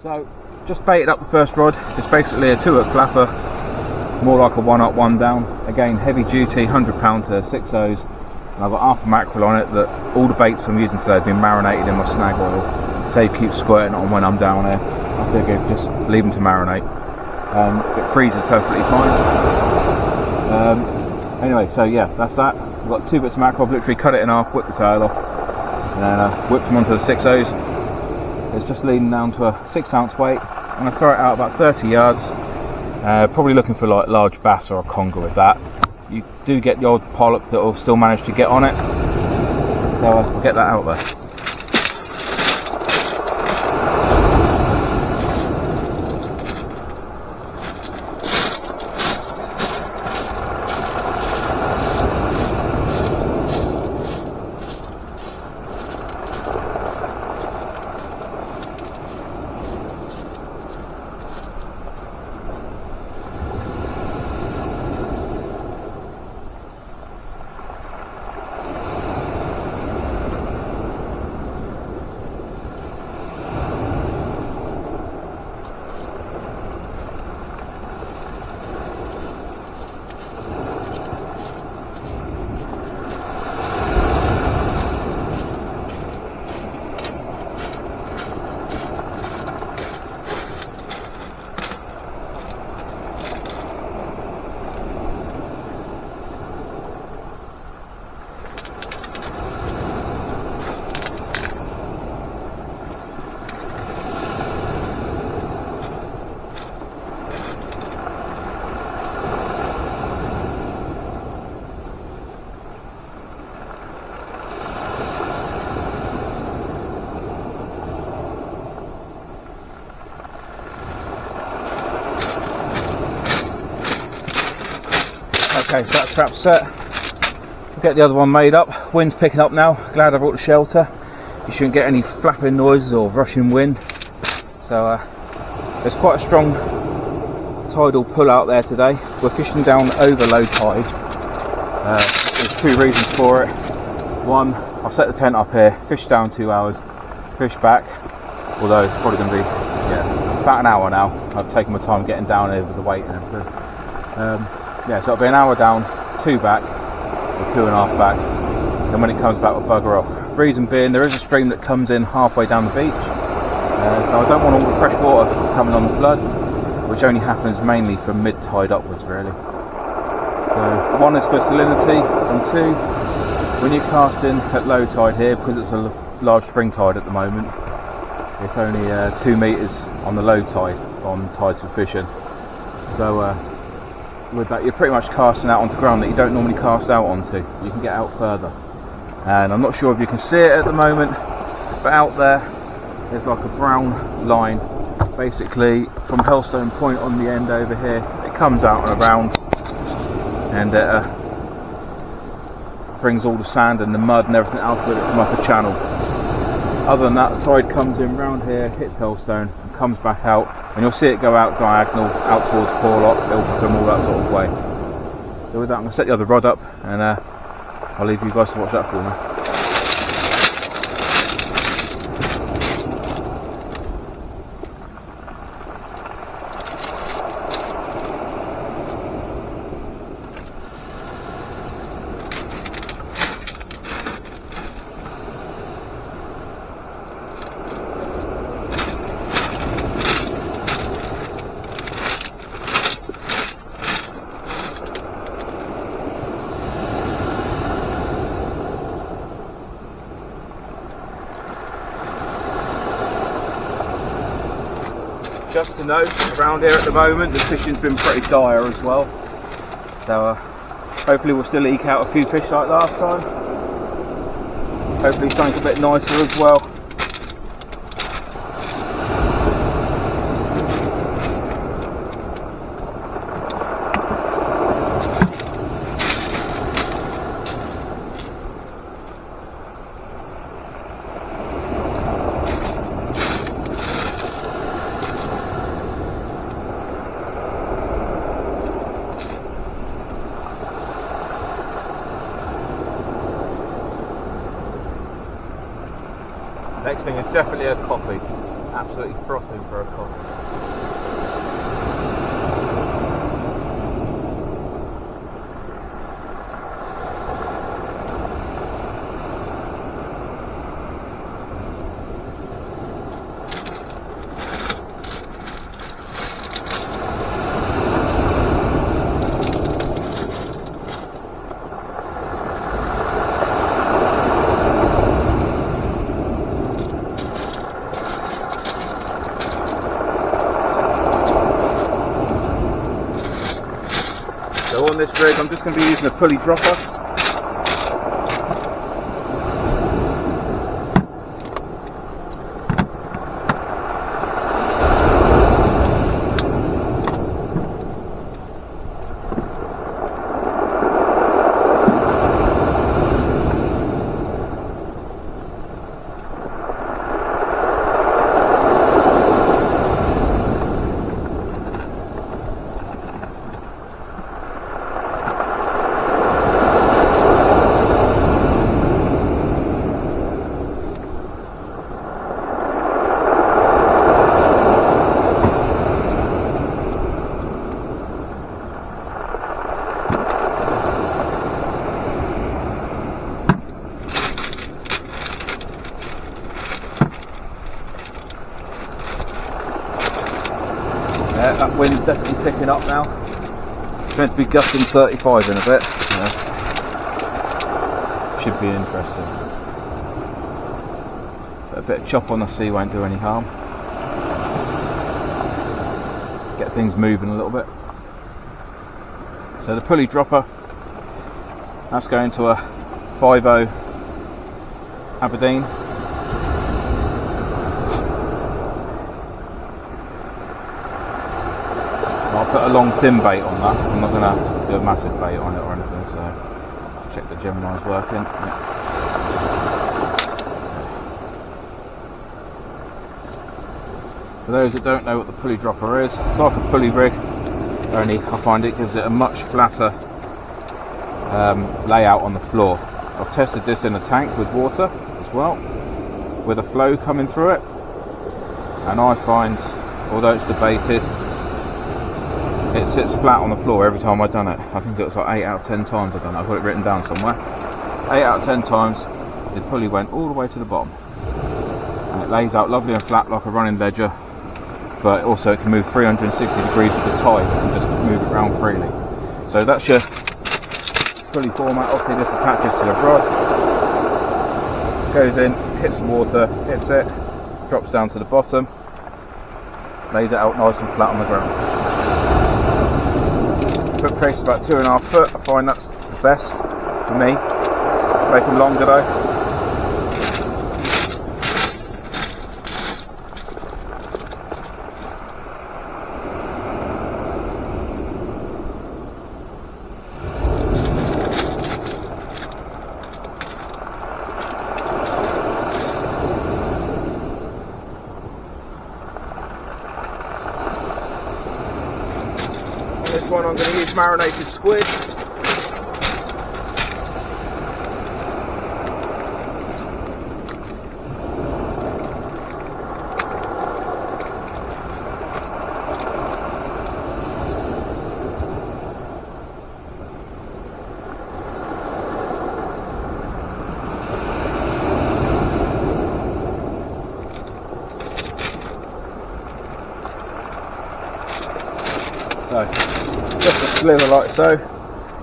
So, just baited up the first rod. It's basically a 2-hook flapper, more like a 1 up, 1 down. Again, heavy duty, 100 pounder, 6 O's. And I've got half a mackerel on it that all the baits I'm using today have been marinated in my Snag oil. Save keep squirting on when I'm down here. I figure just leave them to marinate. It freezes perfectly fine. Anyway, so yeah, that's that. I've got 2 bits of mackerel. I've literally cut it in half, whipped the tail off, and then whipped them onto the 6 O's. It's just leading down to a 6-ounce weight. I'm going to throw it out about 30 yards. Probably looking for like large bass or a conger with that. You do get the odd polyp that will still manage to get on it, so we'll get that out there. Okay, so that trap's set. We'll get the other one made up. Wind's picking up now. Glad I brought the shelter. You shouldn't get any flapping noises or rushing wind. So there's quite a strong tidal pull out there today. We're fishing down over low tide. There's 2 reasons for it. One, I'll set the tent up here, fish down 2 hours, fish back. Although it's probably going to be about an hour now. I've taken my time getting down here with the weight and everything. Yeah, so it'll be an hour down, 2 back, or 2.5 back. Then when it comes back, we'll bugger off. Reason being, there is a stream that comes in halfway down the beach. So I don't want all the fresh water coming on the flood, which only happens mainly from mid-tide upwards, really. So 1 is for salinity, and 2, when you're casting at low tide here, because it's a large spring tide at the moment, it's only 2 metres on the low tide on tides for fishing. So with that, you're pretty much casting out onto ground that you don't normally cast out onto. You can get out further, and I'm not sure if you can see it at the moment, but out there's like a brown line basically from Hellstone Point on the end over here. It comes out and around, and it brings all the sand and the mud and everything out with it from up a channel. Other than that, the tide comes in round here, hits Hellstone, and comes back out, and you'll see it go out diagonal, out towards Porlock, Ilfracombe, all that sort of way. So with that, I'm going to set the other rod up, and I'll leave you guys to watch that for me. Just to note, around here at the moment the fishing's been pretty dire as well, so hopefully we'll still eke out a few fish like last time. Hopefully something a bit nicer as well. Next thing is definitely a coffee. Absolutely frothing for a coffee. So on this rig I'm just going to be using a pulley dropper. That wind's definitely picking up now. It's meant to be gusting 35 in a bit. Should be interesting. So a bit of chop on the sea won't do any harm. Get things moving a little bit. So the pulley dropper, that's going to a 5.0 Aberdeen. I'll put a long thin bait on that. I'm not going to do a massive bait on it or anything, so check the Gemini's working. Yeah. For those that don't know what the pulley dropper is, it's like a pulley rig, only I find it gives it a much flatter layout on the floor. I've tested this in a tank with water as well, with a flow coming through it, and I find, although it's debated, it sits flat on the floor every time I've done it. I think it was like 8 out of 10 times I've done it. I've got it written down somewhere. 8 out of 10 times the pulley went all the way to the bottom. And it lays out lovely and flat like a running ledger, but also it can move 360 degrees with the tide and just move it around freely. So that's your pulley format. Obviously this attaches to the rod, goes in, hits the water, hits it, drops down to the bottom, lays it out nice and flat on the ground. Hook trace is about 2.5 foot. I find that's the best for me. Make them longer though. This one I'm going to use marinated squid. So, just a sliver like so.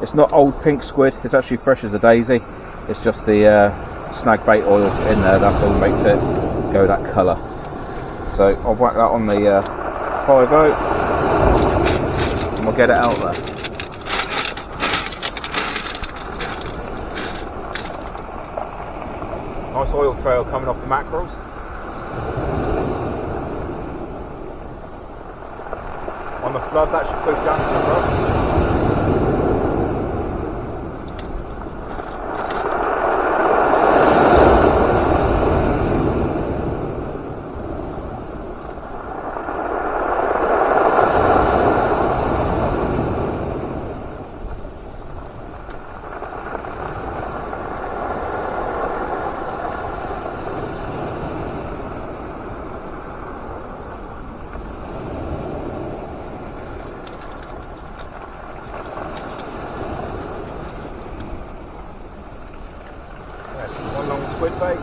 It's not old pink squid, it's actually fresh as a daisy. It's just the snag bait oil in there, that's all makes it go that colour. So I'll whack that on the 5.0 and we'll get it out there. Nice oil trail coming off the mackerels. On the flood, that should push down to the rocks. squid bait.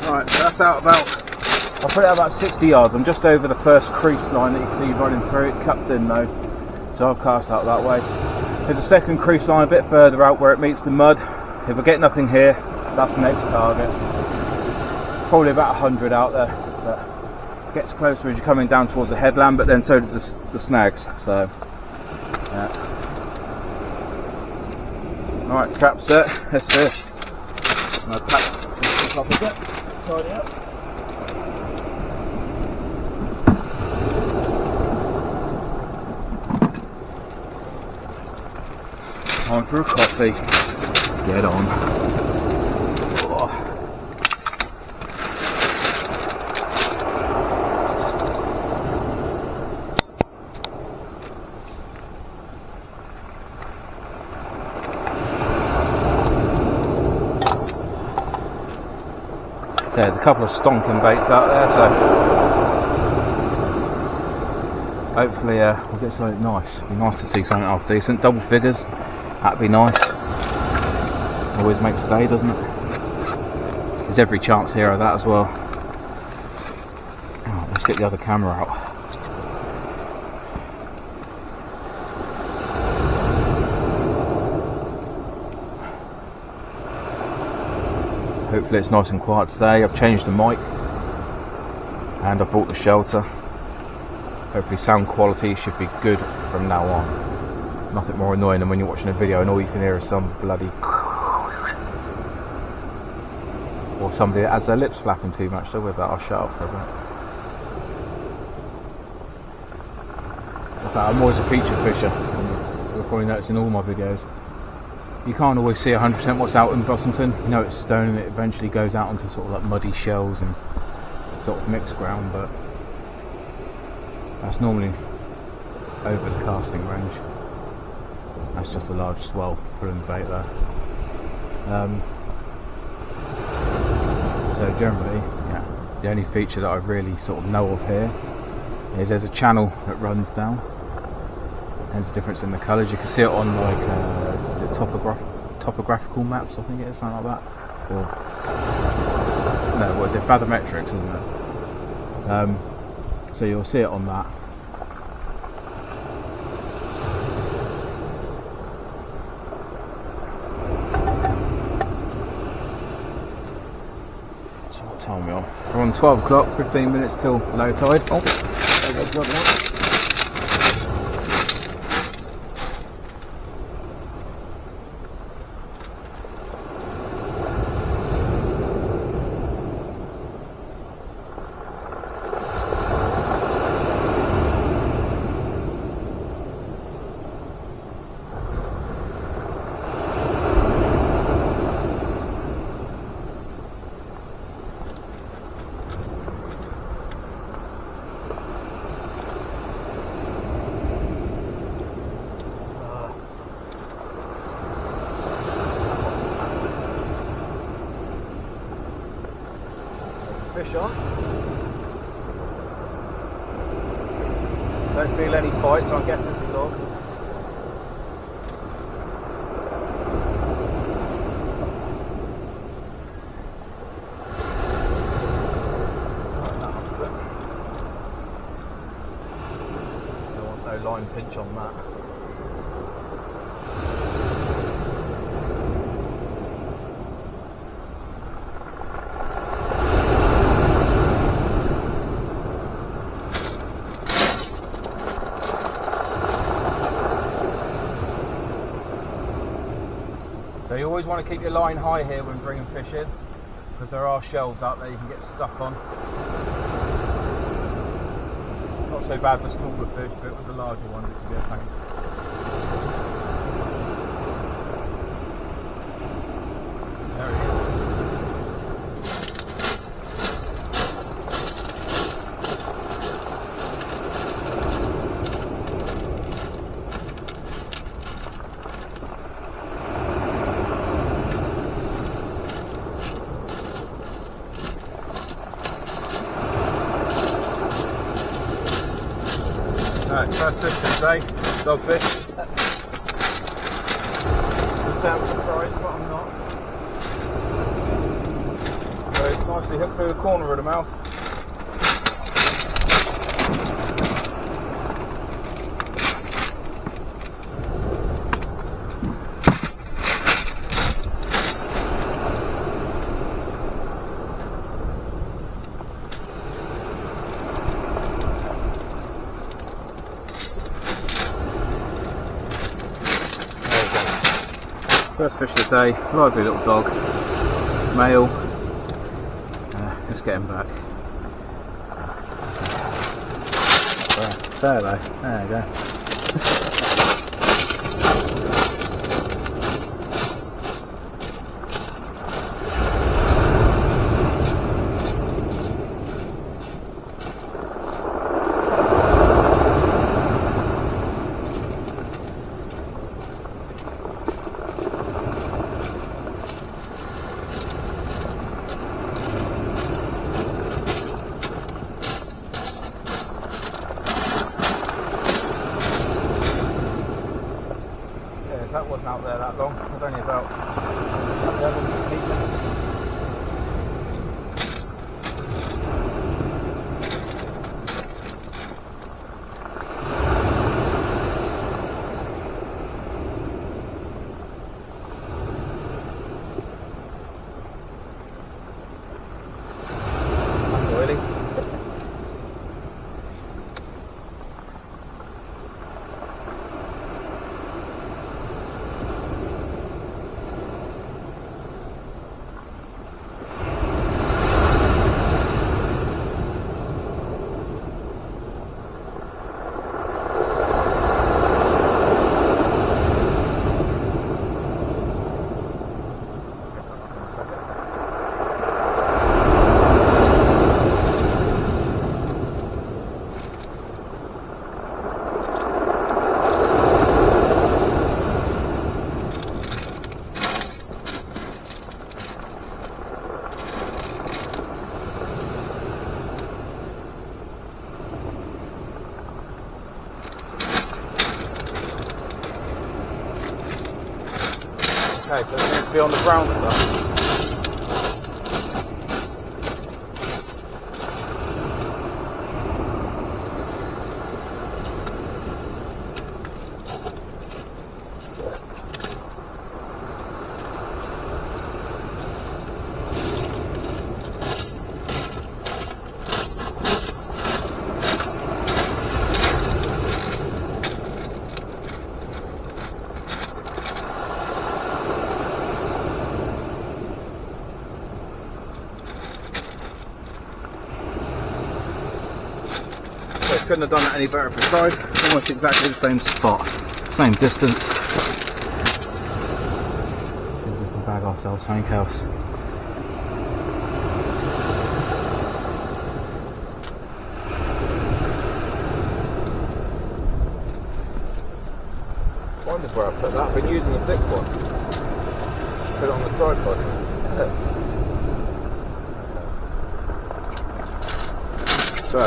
Right, so that's out about, I'll put it out about 60 yards. I'm just over the first crease line that you can see running through. It cuts in though, so I'll cast out that way. There's a second crease line a bit further out where it meets the mud. If I get nothing here, that's the next target. Probably about 100 out there, but it gets closer as you're coming down towards the headland, but then so does the snags. So, yeah. Alright, trap set, let's do it. I'm going to pack this up a bit, tidy up. Time for a coffee. Get on. Oh. So there's a couple of stonking baits out there, so hopefully we'll get something nice. It'd be nice to see something half decent. Double figures, that'd be nice. Always makes the day, doesn't it? There's every chance here of that as well. Oh, let's get the other camera out. Hopefully it's nice and quiet today. I've changed the mic and I've brought the shelter. Hopefully sound quality should be good from now on. Nothing more annoying than when you're watching a video and all you can hear is some bloody or somebody that has their lips flapping too much. So with that I'll shut up for a bit. I'm always a feature fisher. You'll probably notice in all my videos. You can't always see 100% what's out in Bossington. You know it's stone and it eventually goes out onto sort of like muddy shells and sort of mixed ground, but that's normally over the casting range. That's just a large swell pulling the bait there. So generally, yeah, the only feature that I really sort of know of here is there's a channel that runs down. There's a difference in the colours. You can see it on like the topographical maps, I think it is, something like that. Or no, what is it? Bathymetrics, isn't it? So you'll see it on that. So what time are we on? We're on 12 o'clock, 15 minutes till low tide. Oh, there we go, fish on. Don't feel any fight, so I'm guessing it's a dog. line pinch on that. So you always want to keep your line high here when bringing fish in, because there are shells out there you can get stuck on. Not so bad for smaller fish, but with the larger ones it can be a pain. There he is. Right, first fish for the day, dogfish. Sounds surprised, but I'm not. So it's nicely hooked through the corner of the mouth. First fish of the day, lively little dog, male. Let's get him back. Say hello, there you go. That wasn't out there that long, it was only about 7-8 minutes. That's oily. Okay, so it needs to be on the brown stuff. Couldn't have done that any better if I tried. Almost exactly the same spot, same distance. See if we can bag ourselves something else. Wondered where I put that. I've been using a thick one. Put it on the tripod. So,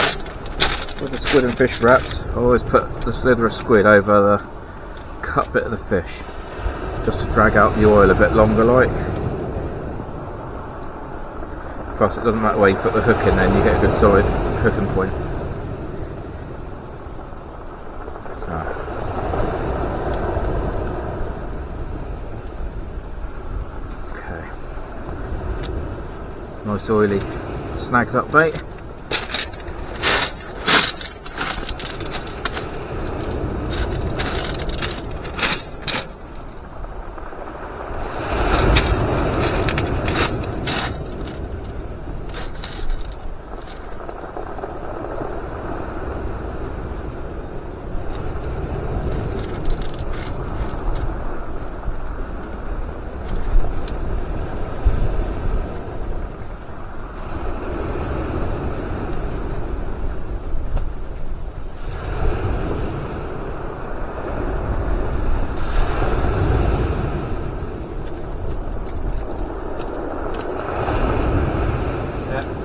with the squid and fish wraps, I always put the slither of squid over the cut bit of the fish, just to drag out the oil a bit longer like. Plus it doesn't matter where you put the hook in, then you get a good solid hooking point. So Nice oily snagged up bait.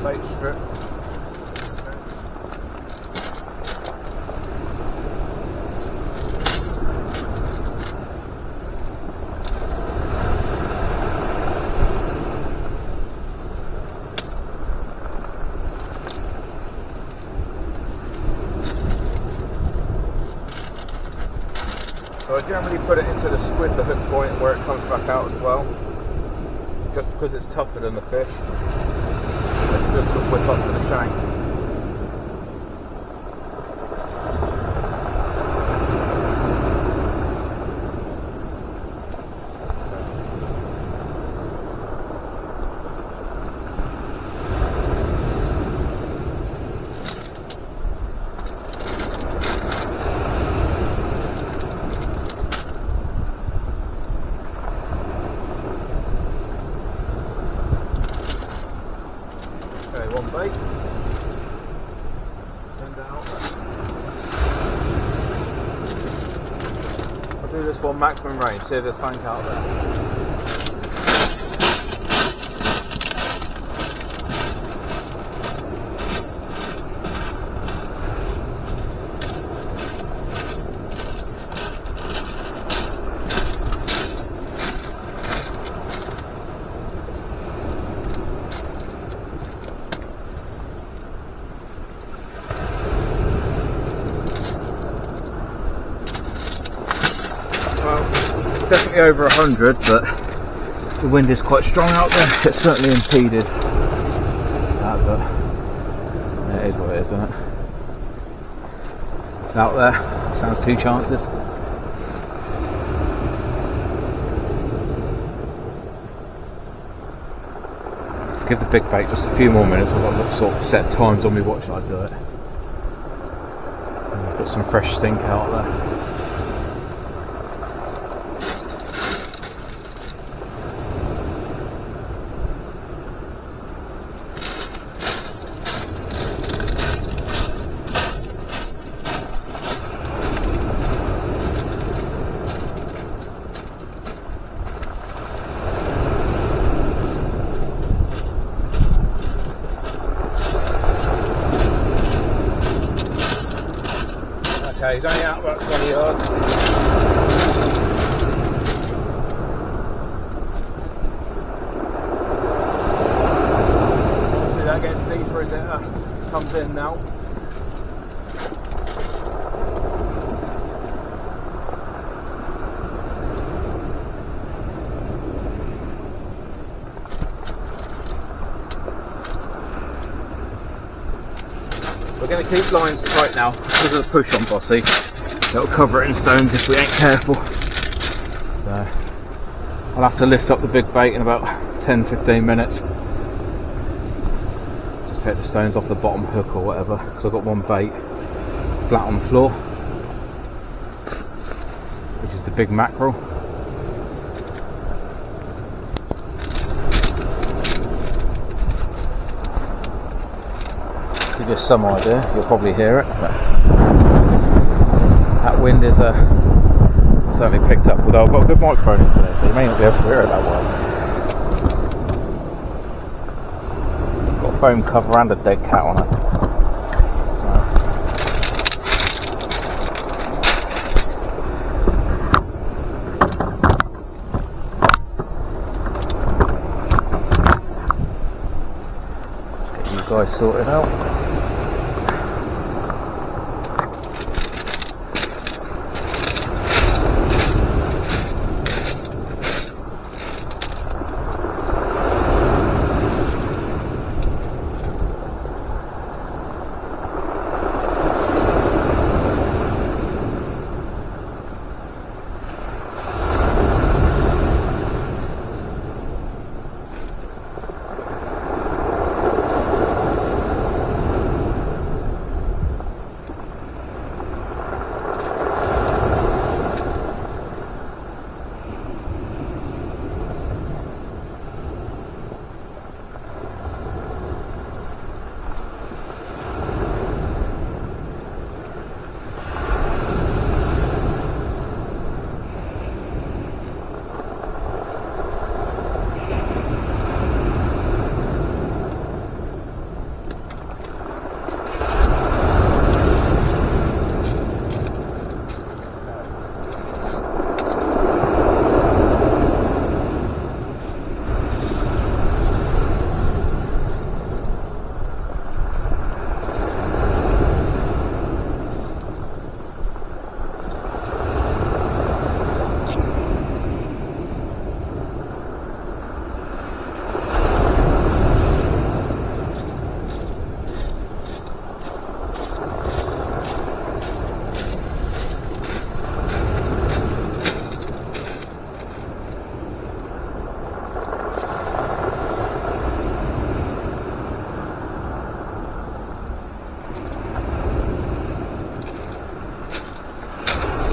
Bait strip. So I generally put it into the squid, the hook point, where it comes back out as well, just because it's tougher than the fish. It's good to whip up to the shank. Okay, one bait. Send it out. I'll do this one maximum range, see if there's something out there. It's definitely over 100, but the wind is quite strong out there. It's certainly impeded that, but yeah, it is what it is, isn't it? It's out there. Sounds 2 chances. Give the big bait just a few more minutes. I've got to sort of set times on my watch that I do it. And put some fresh stink out there. Okay, he's only out about 20 yards. Obviously that gets deeper as it comes in now. We're going to keep lines tight now because of the push on Bossy. It'll cover it in stones if we ain't careful. So I'll have to lift up the big bait in about 10-15 minutes. Just take the stones off the bottom hook or whatever, because I've got one bait flat on the floor, which is the big mackerel. Give you some idea, you'll probably hear it, but that wind is certainly picked up, although I've got a good microphone in today, so you may not be able to hear it that well. Got a foam cover and a dead cat on it. Let's get you guys sorted out.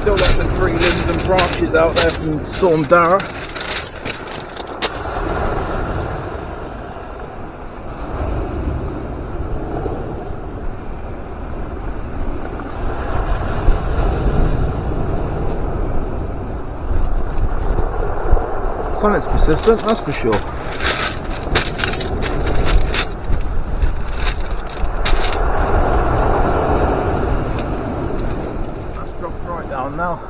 Still like the 3 limbs and branches out there from Storm Dara. Something's persistent, that's for sure. That's dropped right down now.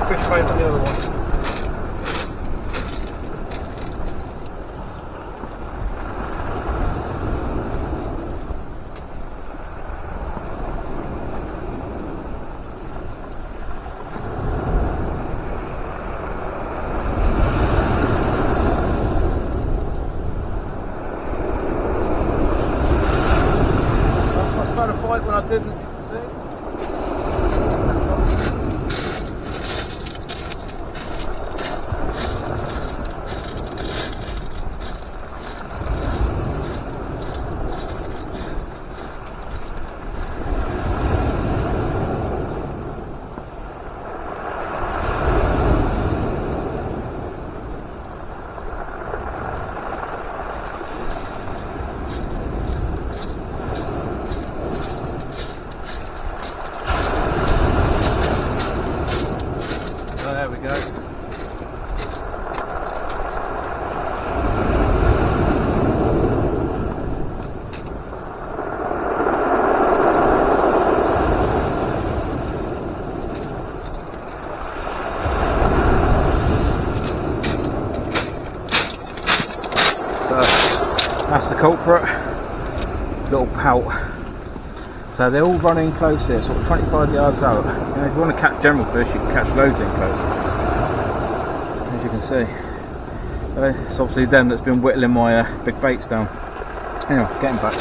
Fish bait on the other one. I started a fight when I didn't. See? There we go. So that's the culprit, little pout. So they're all running close here, sort of 25 yards out. You know, if you want to catch general fish, you can catch loads in close, as you can see. It's obviously them that's been whittling my big baits down. Anyway, getting back.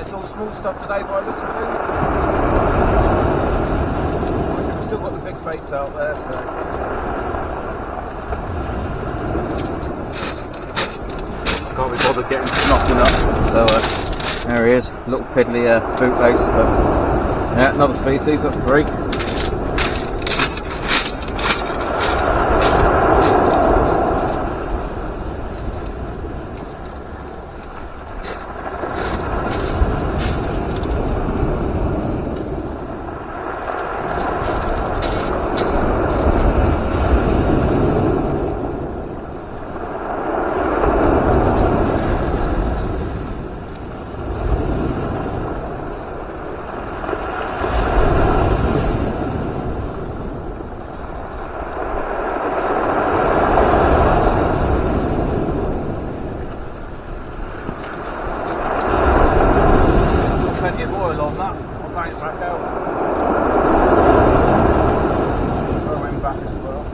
it's all small stuff today by the looks of things. We've still got the big baits out there, so. Can't be bothered getting knocking up. So there he is, little piddly bootlace, but yeah, another species, that's 3. Plenty of oil on that. I'll bang it back out. Throw him back as well.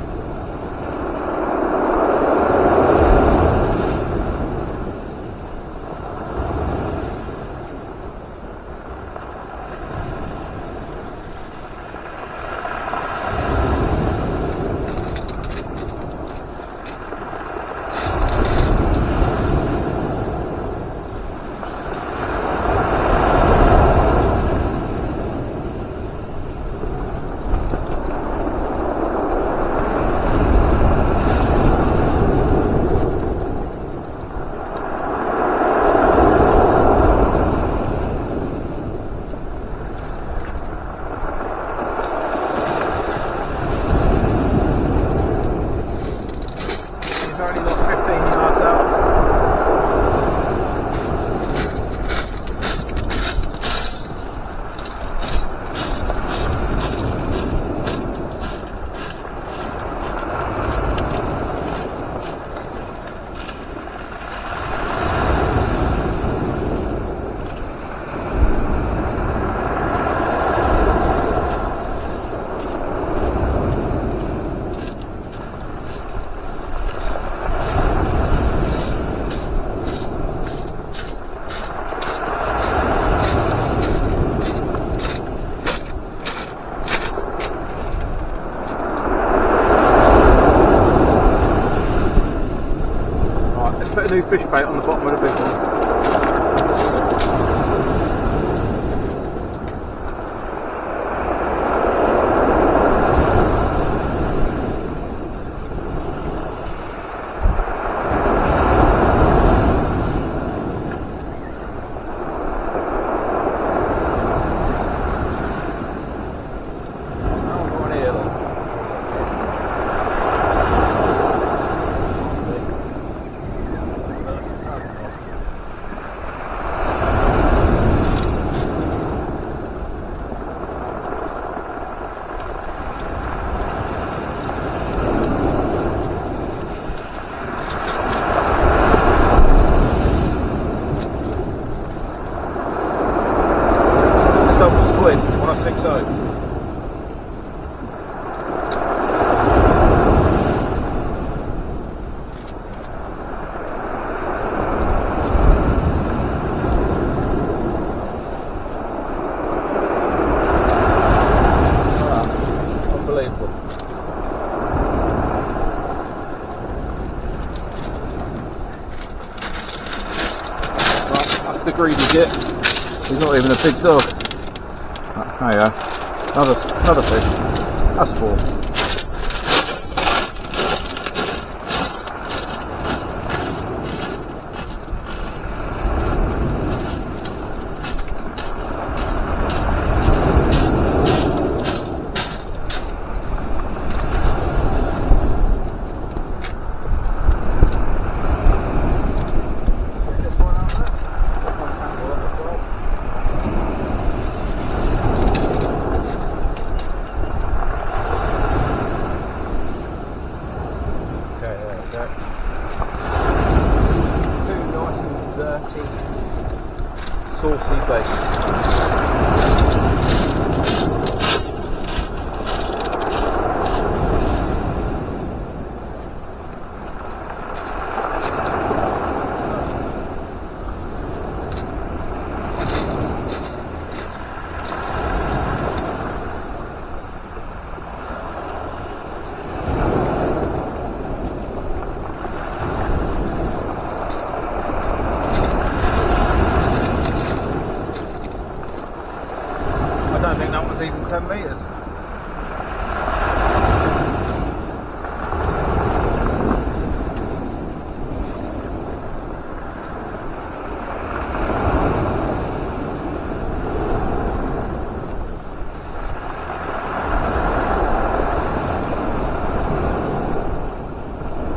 Put a new fish bait on the bottom of the big one. Squid 1060. Unbelievable. Well, that's the greedy git. He's not even a big dog. There you go. Another fish. That's 4. Saucy baits. even 10 metres.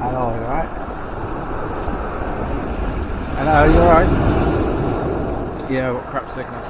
Hello, you alright? Hello, you alright? Yeah, what crap signal.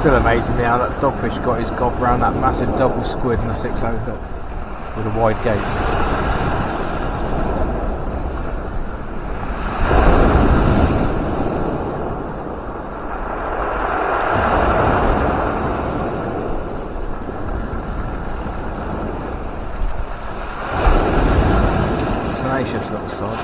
Still amazing me how that dogfish got his gob round that massive double squid in the 6-0 hook with a wide gate. Tenacious little sods.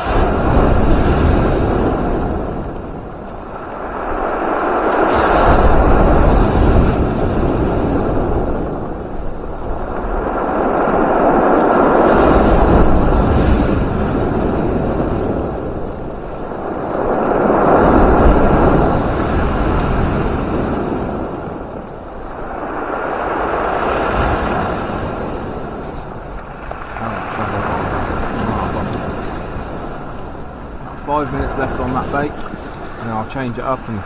About 5 minutes left on that bait, and then I'll change it up and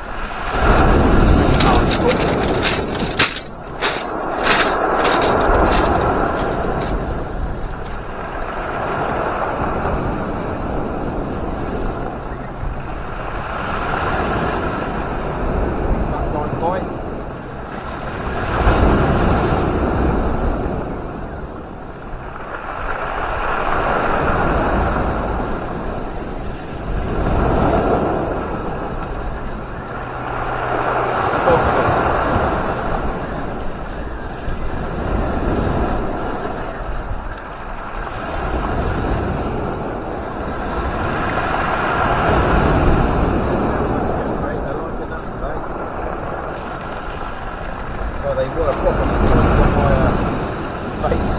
they were proper baits.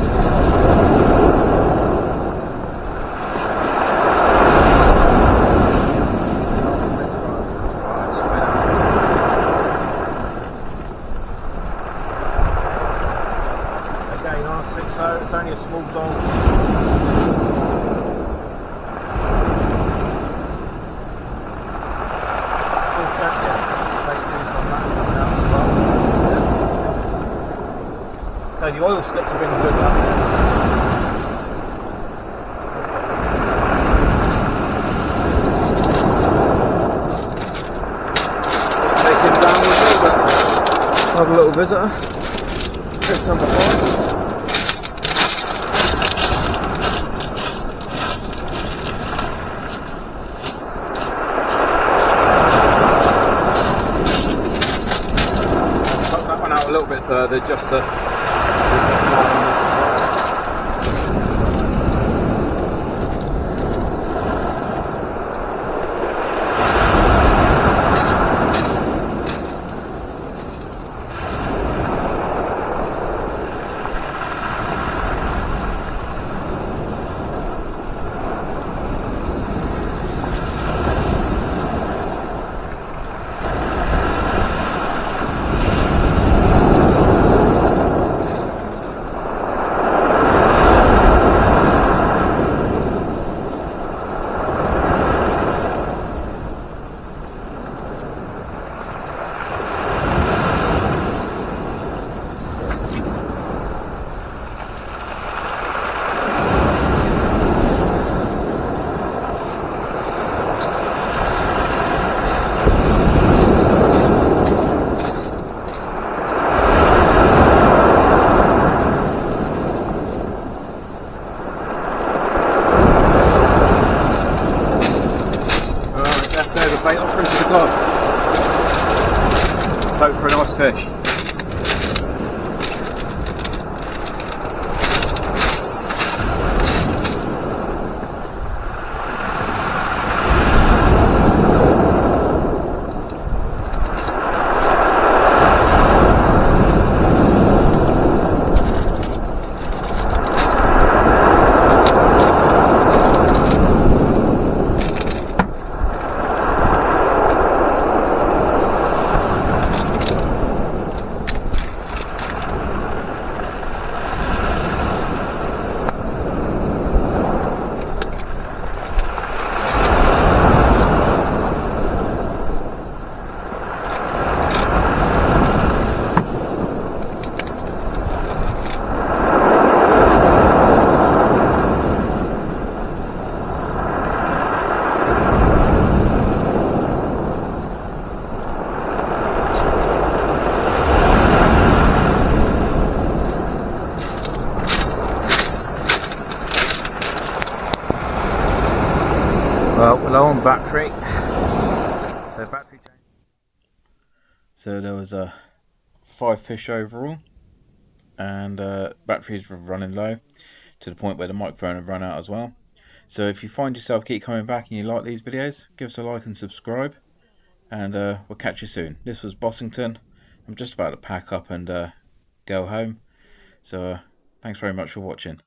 Again, on a 6-0, it's only a small dog. So the oil slips have been good up there. Just take him down with me, but another little visitor. Trip number 5. Cut that one out a little bit further just to bait off into the glass. Let's hope for a nice fish. battery. So battery change. So there was 5 fish overall, and batteries were running low to the point where the microphone had run out as well. So if you find yourself keep coming back and you like these videos, give us a like and subscribe, and we'll catch you soon. This was Bossington. I'm just about to pack up and go home. So thanks very much for watching.